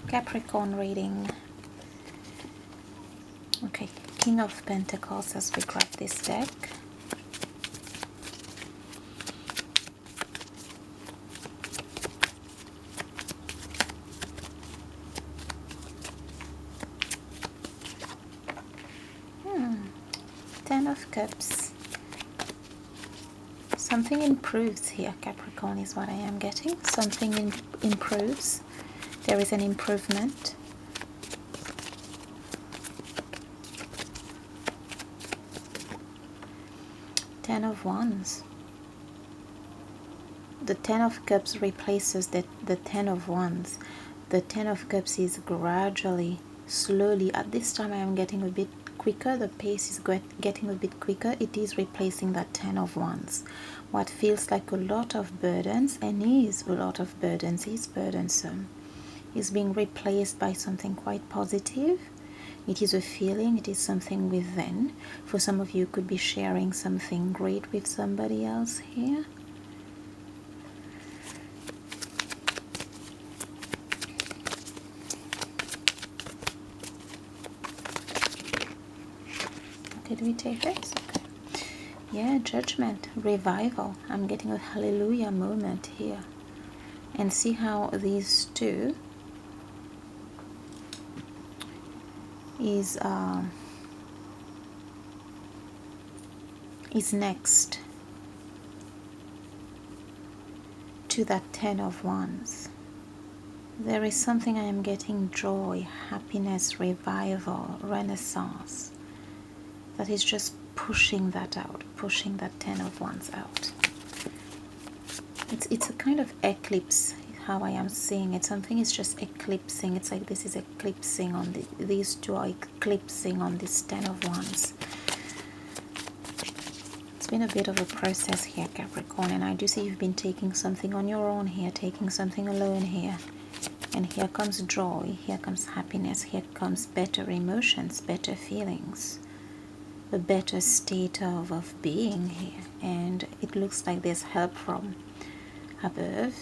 Capricorn reading. Okay, King of Pentacles as we grab this deck. Ten of Cups. Something improves here, Capricorn, is what I am getting. Something improves. There is an improvement. Ten of Wands. The Ten of Cups replaces the Ten of Wands. The Ten of Cups is gradually, slowly, at this time I am getting a bit quicker. The pace is getting a bit quicker. It is replacing that Ten of Wands. What feels like a lot of burdens, and is a lot of burdens, is burdensome, is being replaced by something quite positive. It is a feeling, it is something within. For some of you, could be sharing something great with somebody else here. Okay, do we take this? Okay. Yeah, Judgment, Revival. I'm getting a hallelujah moment here. And see how these two is next to that Ten of Wands. There is something I am getting: joy, happiness, revival, renaissance, that is just pushing that out, pushing that Ten of Wands out. It's a kind of eclipse, how I am seeing it. Something is just eclipsing. It's like this is eclipsing on these two are eclipsing on this Ten of Wands. It's been a bit of a process here, Capricorn, and I do see you've been taking something on your own here, taking something alone here. And here comes joy, here comes happiness, here comes better emotions, better feelings, a better state of being here. And it looks like there's help from above.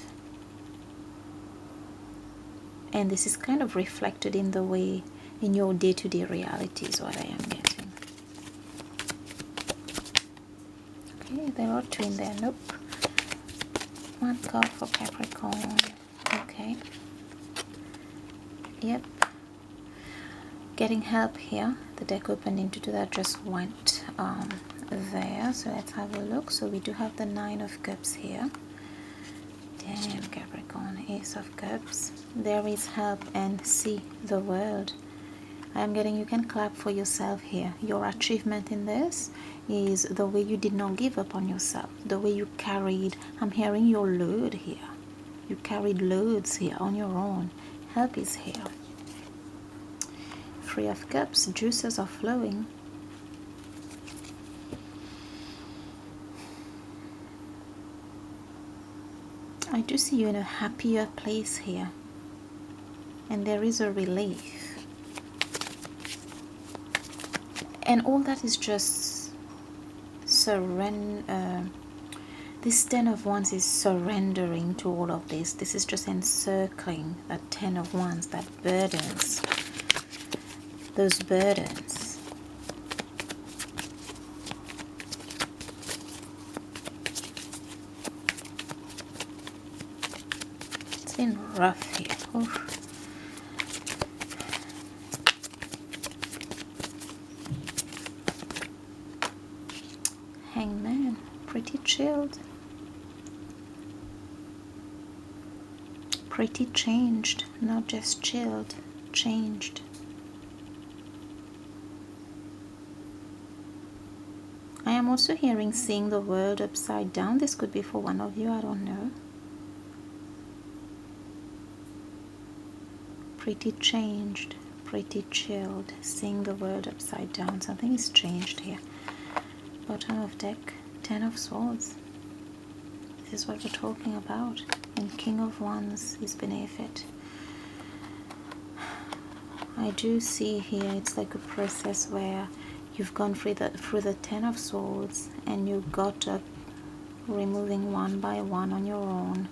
And this is kind of reflected in the way, in your day-to-day reality is what I am getting. Okay, there are two in there. Nope. One card for Capricorn. Okay. Yep. Getting help here. The deck opened into two that just went there. So let's have a look. So we do have the Nine of Cups here. Damn, Capricorn, Ace of Cups. There is help, and see the world. I am getting, you can clap for yourself here. Your achievement in this is the way you did not give up on yourself, the way you carried, I'm hearing your load here. You carried loads here on your own. Help is here. Three of Cups, juices are flowing. I do see you in a happier place here, and there is a relief, and all that is just surrender. This Ten of Wands is surrendering to all of this. This is just encircling that Ten of Wands, that burdens, those burdens. It's been rough here. Oof. Hangman, pretty chilled. Pretty changed, not just chilled, changed. I am also hearing seeing the world upside down. This could be for one of you, I don't know. Pretty changed, pretty chilled, seeing the world upside down. Something is changed here. Bottom of deck, Ten of Swords. This is what we're talking about. And King of Wands is beneath it. I do see here it's like a process where you've gone through the Ten of Swords and you got up, removing one by one on your own.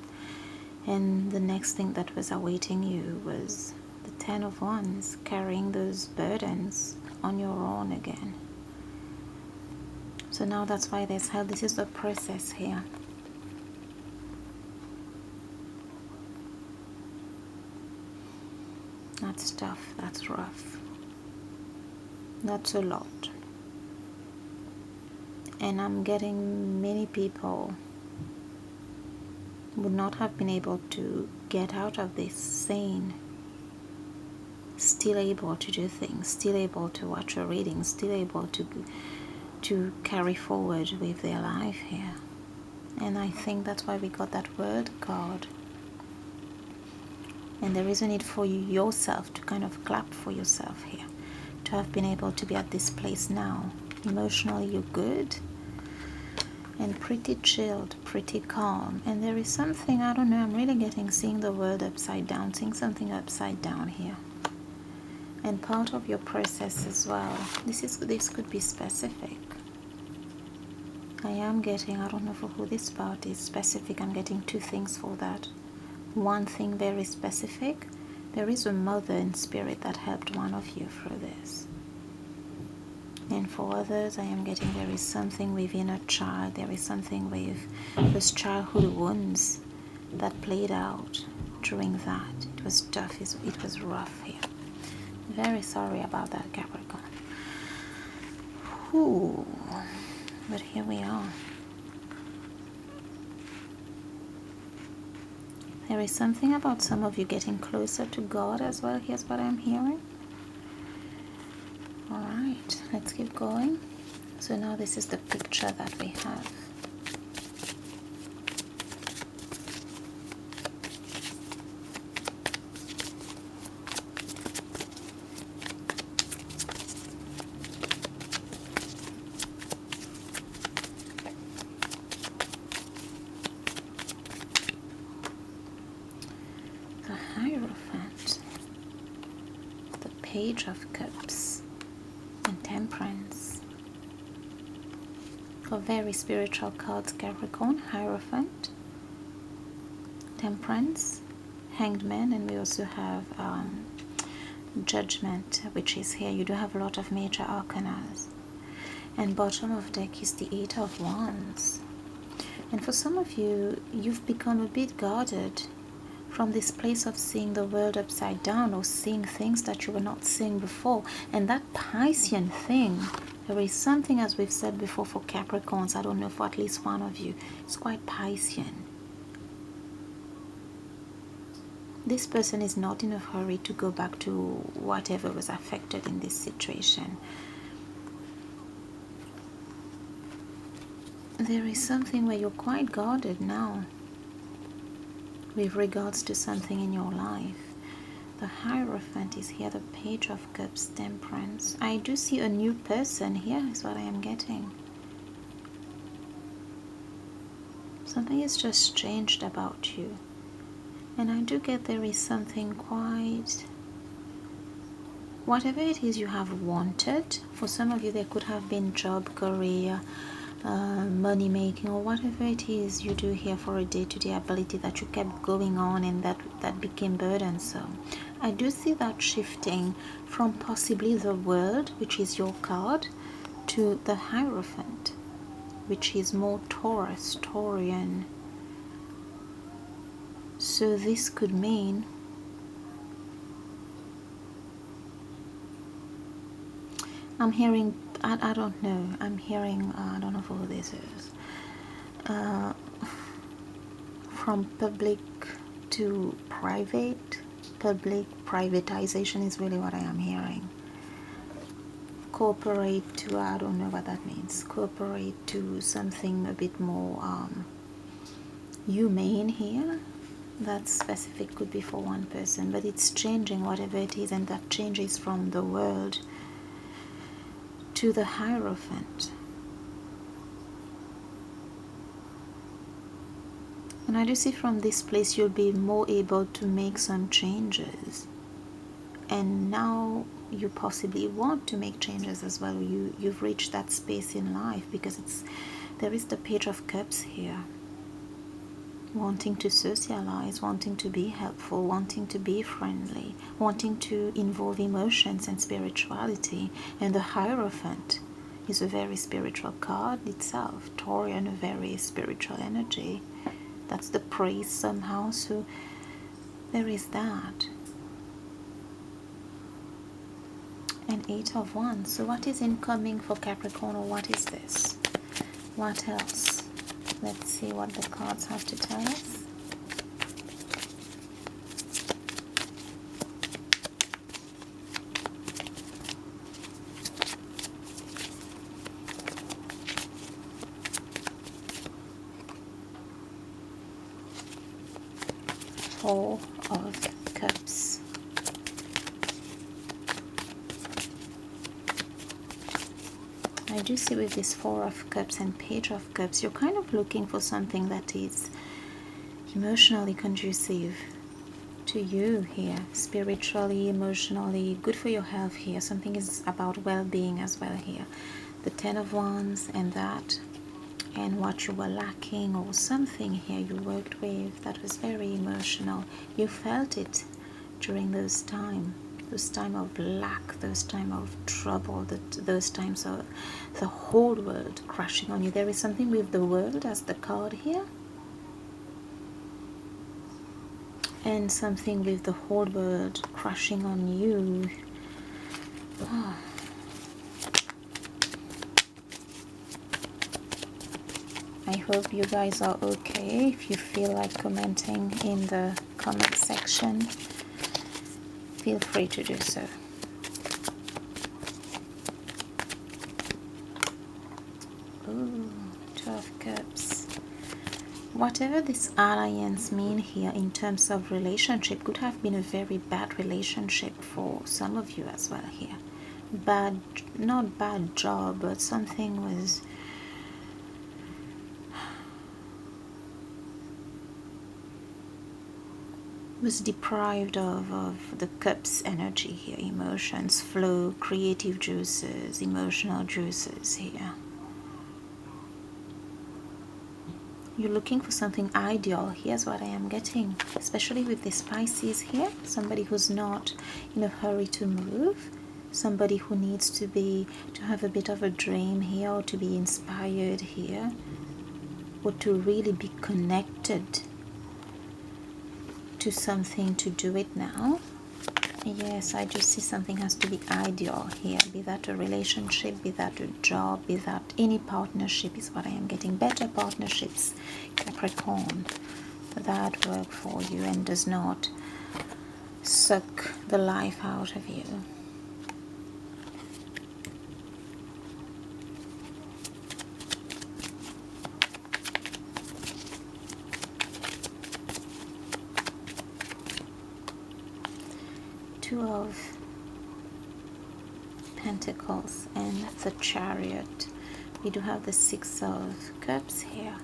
And the next thing that was awaiting you was the Ten of Wands, carrying those burdens on your own again. So now that's why there's help. This is the process here. That's tough, that's rough. That's a lot. And I'm getting many people would not have been able to get out of this sane, still able to do things, still able to watch a reading, still able to carry forward with their life here. And I think that's why we got that word card. And there is a need for you yourself to kind of clap for yourself here, to have been able to be at this place now. Emotionally you're good and pretty chilled, pretty calm. And there is something, I don't know, I'm really seeing the world upside down, seeing something upside down here. And part of your process as well. This could be specific. I am getting, I don't know for who this part is specific. I'm getting two things for that. One thing very specific. There is a mother in spirit that helped one of you through this. And for others, I am getting there is something within a child. There is something with those childhood wounds that played out during that. It was tough. It was rough here. Very sorry about that, Capricorn. Ooh, but here we are. There is something about some of you getting closer to God as well. Here's what I'm hearing. Alright, let's keep going. So now this is the picture that we have. The Hierophant, the Page of Cups, and Temperance. For very spiritual cards, Capricorn, Hierophant, Temperance, Hanged Man, and we also have Judgment, which is here. You do have a lot of major arcanas. And bottom of deck is the Eight of Wands. And for some of you, you've become a bit guarded from this place of seeing the world upside down, or seeing things that you were not seeing before. And that Piscean thing, there is something, as we've said before, for Capricorns, I don't know, for at least one of you, it's quite Piscean. This person is not in a hurry to go back to whatever was affected in this situation. There is something where you're quite guarded now with regards to something in your life. The Hierophant is here, the Page of Cups, Temperance. I do see a new person here, is what I am getting. Something has just changed about you. And I do get there is something quite... Whatever it is you have wanted, for some of you there could have been job, career, money making, or whatever it is you do here for a day-to-day ability that you kept going on and that became burdensome. I do see that shifting from possibly the World, which is your card, to the Hierophant, which is more Taurus, Taurian. So this could mean I'm hearing, I don't know, I'm hearing, I don't know who this is, from public to private. Public privatization is really what I am hearing. Corporate to, I don't know what that means, corporate to something a bit more humane here. That specific could be for one person, but it's changing whatever it is, and that changes from the World to the Hierophant. And I do see from this place you'll be more able to make some changes, and now you possibly want to make changes as well. You've reached that space in life, because there is the Page of Cups here. wanting to socialize, wanting to be helpful, wanting to be friendly, wanting to involve emotions and spirituality. And the Hierophant is a very spiritual card itself, Taurian, a very spiritual energy. That's the priest somehow, so there is that. And Eight of Wands. So what is incoming for Capricorn, or what is this? What else? Let's see what the cards have to tell us. Four of Cups. I do see with this Four of Cups and Page of Cups, you're kind of looking for something that is emotionally conducive to you here, spiritually, emotionally, good for your health here. Something is about well-being as well here. The Ten of Wands and that, and what you were lacking, or something here you worked with that was very emotional. You felt it during those time of lack, those time of trouble, those times of the whole world crashing on you. There is something with the world as the card here, and something with the whole world crashing on you. Oh. I hope you guys are okay. If you feel like commenting in the comment section, feel free to do so. Ooh, 12 Cups. Whatever this alliance mean here in terms of relationship could have been a very bad relationship for some of you as well here. Bad, not bad job, but something was deprived of the Cups energy here, emotions, flow, creative juices, emotional juices here. You're looking for something ideal. Here's what I am getting, especially with this Pisces here. Somebody who's not in a hurry to move, somebody who needs to have a bit of a dream here, or to be inspired here, or to really be connected to something to do it now. Yes, I just see something has to be ideal here, be that a relationship, be that a job, be that any partnership is what I am getting. Better partnerships, Capricorn, that work for you and does not suck the life out of you. Two of Pentacles and the Chariot. We do have the Six of Cups here.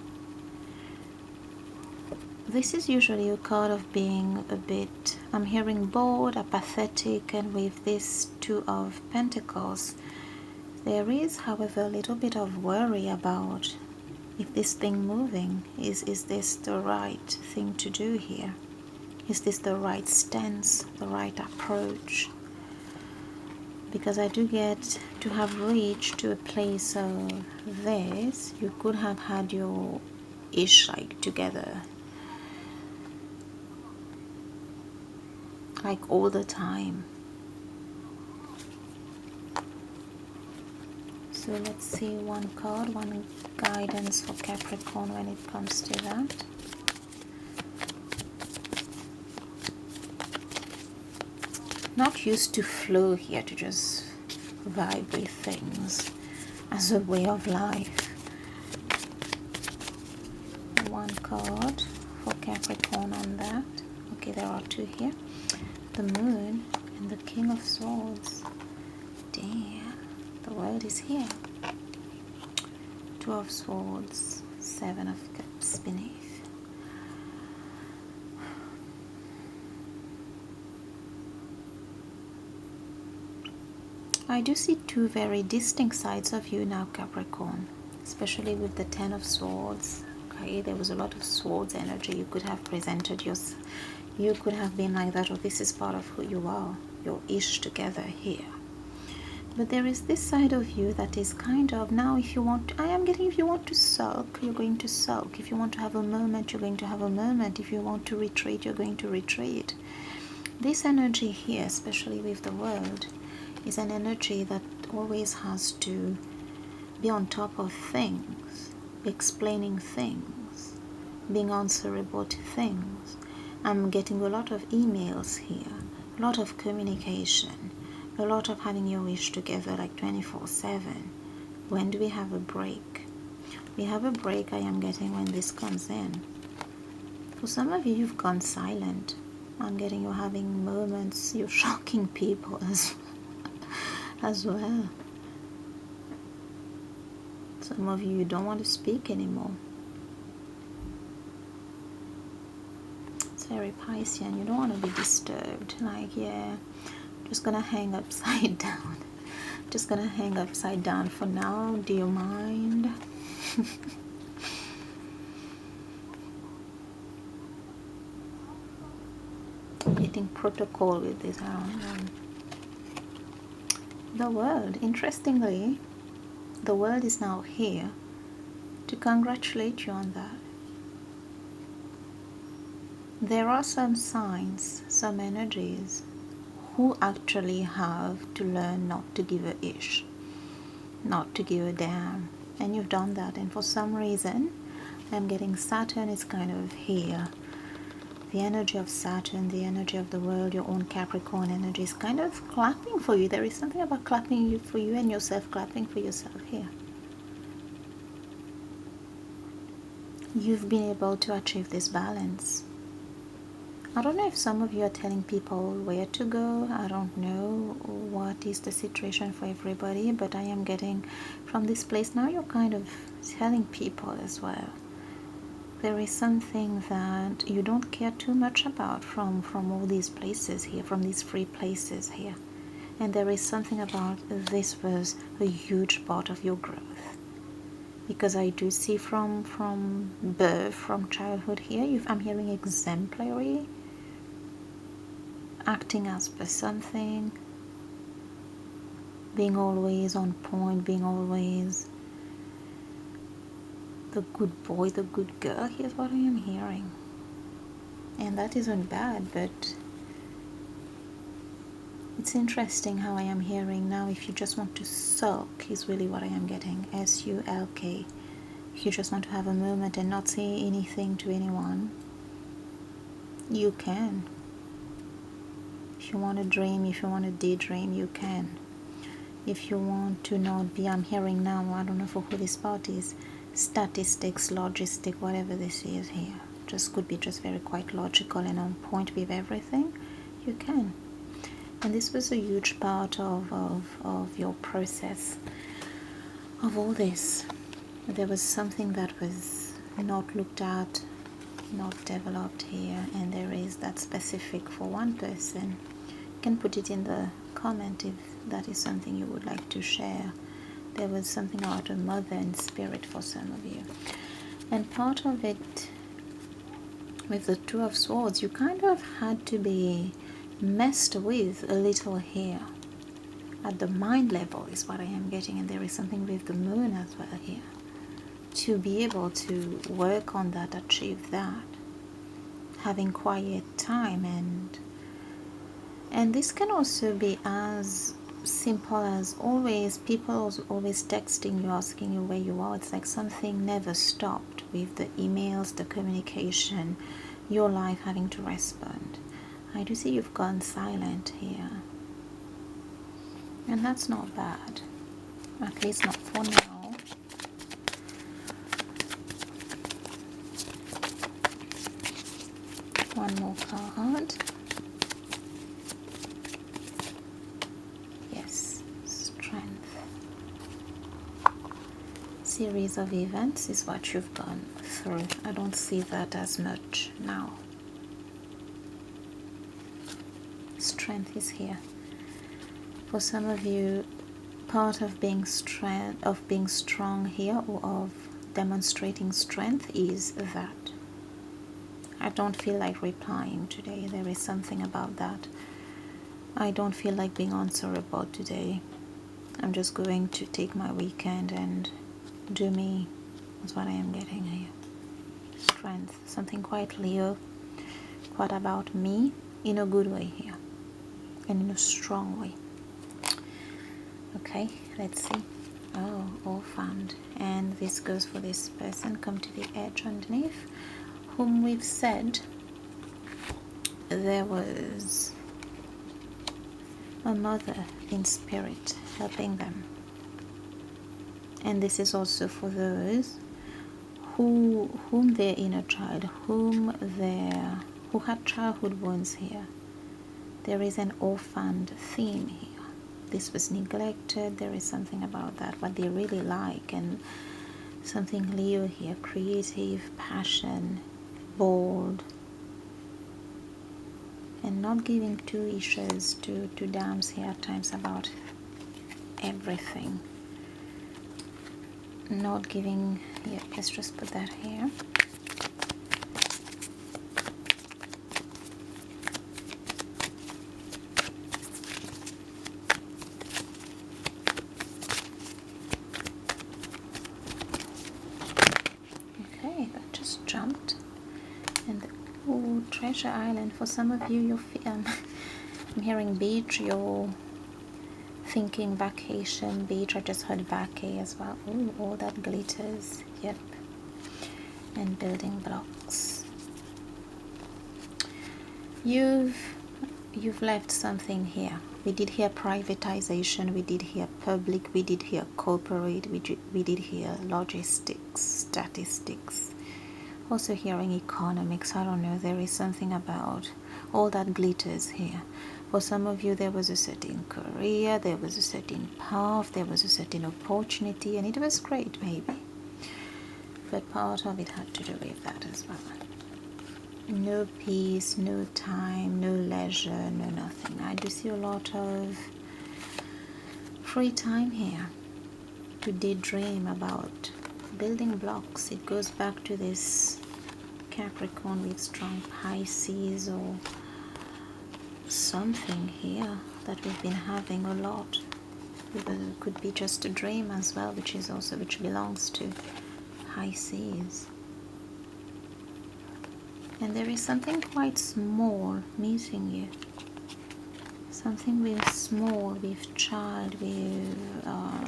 This is usually a card of being a bit, I'm hearing bored, apathetic, and with this Two of Pentacles, there is, however, a little bit of worry about if this thing moving, is this the right thing to do here? Is this the right stance, the right approach? Because I do get to have reached to a place of this. You could have had your ish like together, like all the time. So let's see one card, one guidance for Capricorn when it comes to that. Not used to flow here, to just vibe with things as a way of life. One card for Capricorn on that. Okay, there are two here. The Moon and the King of Swords. Damn, the world is here. Two of Swords, Seven of Cups beneath. I do see two very distinct sides of you now, Capricorn, especially with the Ten of Swords okay? There was a lot of swords energy. You could have presented yourself, you could have been like that, or this is part of who you are, your ish together here. But there is this side of you that is kind of, now if you want, I am getting, if you want to sulk, you're going to sulk. If you want to have a moment, you're going to have a moment. If you want to retreat, you're going to retreat. This energy here, especially with the world, is an energy that always has to be on top of things, explaining things, being answerable to things. I'm getting a lot of emails here, a lot of communication, a lot of having your wish together like 24/7. When do we have a break? We have a break, I am getting, when this comes in. For some of you, you've gone silent. I'm getting you're having moments, you're shocking people as well. Some of you don't want to speak anymore. It's very Piscean. You don't want to be disturbed. Like, yeah, just gonna hang upside down. Just gonna hang upside down for now. Do you mind? Getting protocol with this. I don't know. The world, interestingly, the world is now here to congratulate you on that. There are some signs, some energies who actually have to learn not to give a ish, not to give a damn, and you've done that. And for some reason, I'm getting Saturn is kind of here. The energy of Saturn, the energy of the world, your own Capricorn energy is kind of clapping for you. There is something about clapping for you and yourself, clapping for yourself here. You've been able to achieve this balance. I don't know if some of you are telling people where to go. I don't know what is the situation for everybody, but I am getting from this place now, you're kind of telling people as well. There is something that you don't care too much about from all these places here, from these free places here. And there is something about this was a huge part of your growth. Because I do see from birth, from childhood here, I'm hearing exemplary, acting as per something, being always on point, being always the good boy, the good girl. Here's what I am hearing. And that isn't bad, but it's interesting how I am hearing now. If you just want to sulk is really what I am getting. S-U-L-K. If you just want to have a moment and not say anything to anyone, you can. If you want to dream, if you want to daydream, you can. If you want to not be, I'm hearing now, I don't know for who this part is, statistics, logistic, whatever this is here, just could be just very quite logical and on point with everything, you can. And this was a huge part of your process of all this. There was something that was not looked at, not developed here, and there is that specific for one person. You can put it in the comment if that is something you would like to share. There was something about a mother in spirit for some of you. And part of it, with the Two of Swords, you kind of had to be messed with a little here. At the mind level is what I am getting, and there is something with the moon as well here. To be able to work on that, achieve that. Having quiet time, and this can also be as simple as always, people always texting you, asking you where you are. It's like something never stopped with the emails, the communication, your life having to respond. I do see you've gone silent here, and that's not bad, at least not for now. One more card. Yes, strength. Series of events is what you've gone through. I don't see that as much now. Strength is here. For some of you, part of being strong here, or of demonstrating strength is that I don't feel like replying today. There is something about that. I don't feel like being answerable today. I'm just going to take my weekend and do me. That's what I am getting here. Strength, something quite Leo, quite about me in a good way here and in a strong way. Okay, let's see. Oh, all found. And this goes for this person. Come to the edge underneath, whom we've said there was a mother in spirit helping them. And this is also for those whom their inner child, who had childhood wounds here. There is an orphaned theme here. This was neglected. There is something about that, what they really like, and something Leo here, creative, passion, bold, and not giving two issues, two dams here at times about everything. Not giving, yeah, let's just put that here. Okay, that just jumped. And oh, Treasure Island. For some of you, I'm hearing beach, you're thinking vacation, beach. I just heard vacay as well. Oh, all that glitters. Yep. And building blocks. You've left something here. We did hear privatization, we did hear public, we did hear corporate, we did hear logistics, statistics. Also hearing economics. I don't know, there is something about all that glitters here. For some of you, there was a certain career, there was a certain path, there was a certain opportunity, and it was great maybe. But part of it had to do with that as well. No peace, no time, no leisure, no nothing. I do see a lot of free time here to daydream about building blocks. It goes back to this Capricorn with strong Pisces or something here that we've been having a lot. It could be just a dream as well, which belongs to Pisces. And there is something quite small meeting you. Something with small, with child, with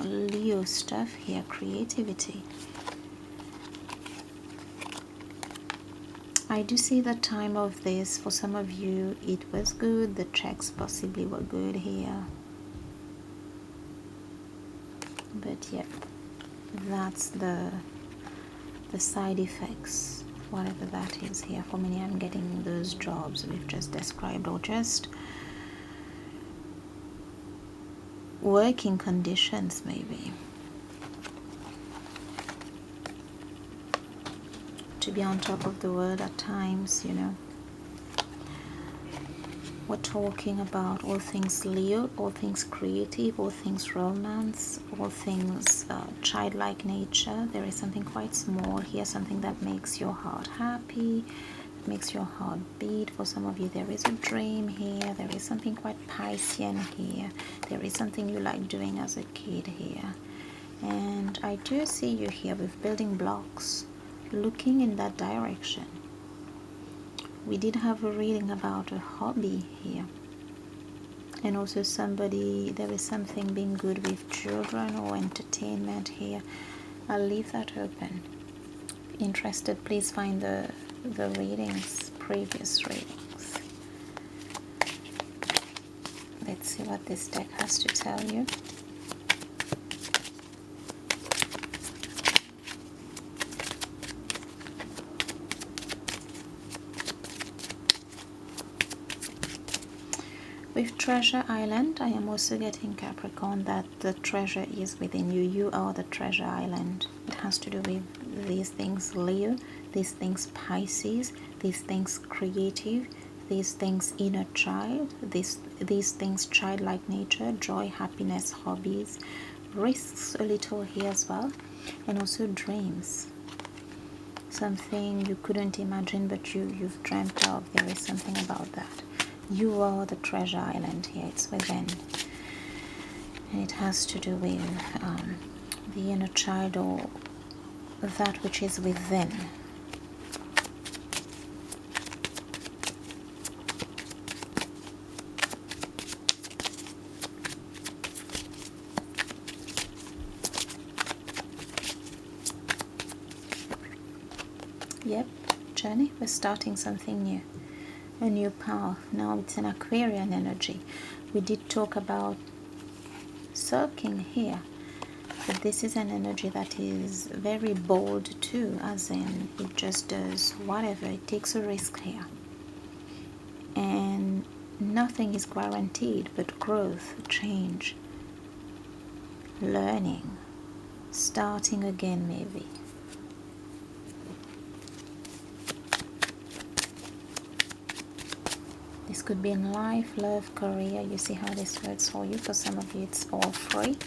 Leo stuff here, creativity. I do see the time of this. For some of you, it was good. The checks possibly were good here. But yeah, that's the side effects. Whatever that is here. For many, I'm getting those jobs we've just described, or just working conditions maybe. To be on top of the world at times, you know. We're talking about all things Leo, all things creative, all things romance, all things childlike nature. There is something quite small here, something that makes your heart happy, makes your heart beat. For some of you, there is a dream here. There is something quite Piscean here. There is something you like doing as a kid here. And I do see you here with building blocks, looking in that direction. We did have a reading about a hobby here, and also somebody, there is something being good with children or entertainment here. I'll leave that open. Interested, please find the readings, previous readings. Let's see what this deck has to tell you. With Treasure Island, I am also getting, Capricorn, that the treasure is within you. You are the treasure island. It has to do with these things Leo, these things Pisces, these things creative, these things inner child, these things childlike nature, joy, happiness, hobbies, risks a little here as well, and also dreams. something you couldn't imagine but you've dreamt of. There is something about that. You are the treasure island here. It's within, and it has to do with the inner child, or that which is within. Yep, journey, we're starting something new, a new path. Now it's an Aquarian energy. We did talk about sulking here, but this is an energy that is very bold too, as in it just does whatever. It takes a risk here, and nothing is guaranteed but growth, change, learning, starting again maybe. This could be in life, love, career. You see how this works for you. For some of you, it's all three.